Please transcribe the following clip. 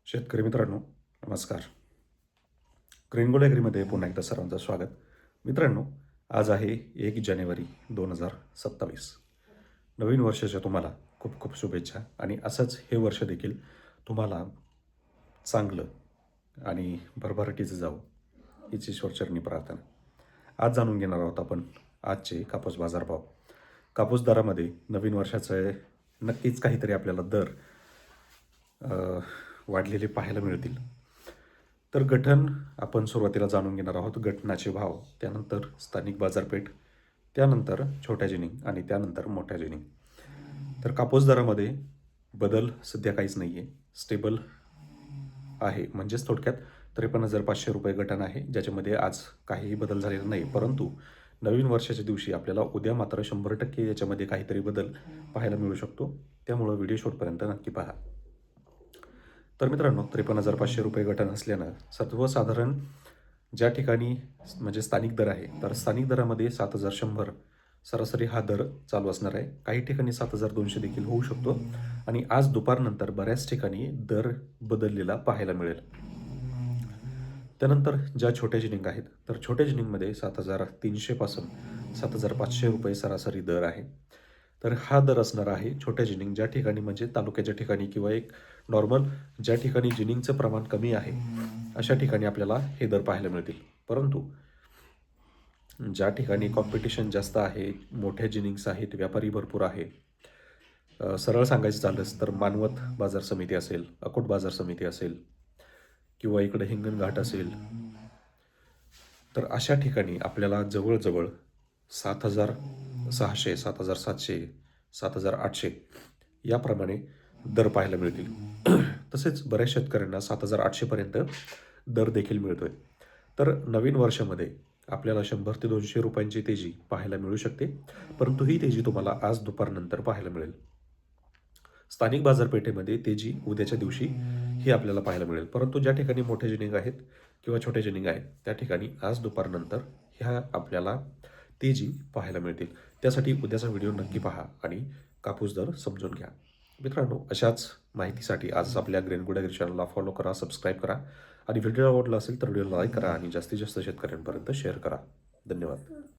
शेतकरी मित्रांनो, नमस्कार. ग्रीन ॲग्रीमध्ये पुन्हा एकदा सर्वांचं स्वागत. मित्रांनो, आज आहे 1 जानेवारी 2027. नवीन वर्षाच्या तुम्हाला खूप खूप शुभेच्छा आणि असंच हे वर्ष देखील तुम्हाला चांगलं आणि भरभराटीचं जावं हीच ईश्वरचरणी प्रार्थना. आज जाणून घेणार आहोत आपण आजचे कापूस बाजारभाव. कापूस दरामध्ये नवीन वर्षाचं नक्कीच काहीतरी आपल्याला दर वाढलेले पाहायला मिळतील. तर गठण आपण सुरुवातीला जाणून घेणार आहोत. गठणाचे भाव, त्यानंतर स्थानिक बाजारपेठ, त्यानंतर छोट्या जिनिंग आणि त्यानंतर मोठ्या जिनिंग. तर कापूस दरामध्ये बदल सध्या काहीच नाही आहे, स्टेबल आहे. म्हणजेच थोडक्यात 53,500 रुपये गठण आहे, ज्याच्यामध्ये आज काहीही बदल झालेला नाही. परंतु नवीन वर्षाच्या दिवशी आपल्याला उद्या मात्र 100% याच्यामध्ये काहीतरी बदल पाहायला मिळू शकतो. त्यामुळं व्हिडिओ शेवटपर्यंत नक्की पहा. तर मित्रांनो, 53,500 रुपये गठण असल्यानं सर्वसाधारण ज्या ठिकाणी म्हणजे स्थानिक दर आहे, तर स्थानिक दरामध्ये 7,100 सरासरी हा दर चालू असणार आहे. काही ठिकाणी 7,200 देखील होऊ शकतो आणि आज दुपारनंतर बऱ्याच ठिकाणी दर बदललेला पाहायला मिळेल. त्यानंतर ज्या छोट्या जिनिंग आहेत, तर छोट्या जिनिंगमध्ये 7,300 पासून 7,500 रुपये सरासरी दर आहे. तर हा दर असणार आहे छोट्या जिनिंग ज्या ठिकाणी म्हणजे तालुक्याच्या ठिकाणी किंवा एक नॉर्मल ज्या ठिकाणी जिनिंगचं प्रमाण कमी आहे अशा ठिकाणी आपल्याला हे दर पाहायला मिळतील. परंतु ज्या ठिकाणी कॉम्पिटिशन जास्त आहे, मोठ्या जिनिंग्स आहेत, व्यापारी भरपूर आहे, सरळ सांगायचं झालंच तर मानवत बाजार समिती असेल, अकोट बाजार समिती असेल किंवा इकडे हिंगणघाट असेल, तर अशा ठिकाणी आपल्याला जवळजवळ 7,600, 7,700, 7,800 याप्रमाणे दर पाहायला मिळतील. तसेच बऱ्याच शेतकऱ्यांना 7,800पर्यंत दर देखील मिळतोय. तर नवीन वर्षामध्ये आपल्याला 100 ते 200 रुपयांची तेजी पाहायला मिळू शकते, परंतु ही तेजी तुम्हाला आज दुपारनंतर पाहायला मिळेल. स्थानिक बाजारपेठेमध्ये तेजी उद्याच्या दिवशी ही आपल्याला पाहायला मिळेल. परंतु ज्या ठिकाणी मोठे जिनिंग आहेत किंवा छोटे जिनिंग आहेत, त्या ठिकाणी आज दुपारनंतर ह्या आपल्याला तेजी पाहायला मिळतील. त्यासाठी उद्याचा व्हिडिओ नक्की पहा आणि कापूस दर समजून घ्या. मित्रांनो, अशाच माहितीसाठी आज आपल्या ग्रीन ॲग्री चॅनलला फॉलो करा, सबस्क्राईब करा आणि व्हिडिओ आवडला असेल तर व्हिडिओला लाईक करा आणि जास्तीत जास्त शेतकऱ्यांपर्यंत शेअर करा. धन्यवाद.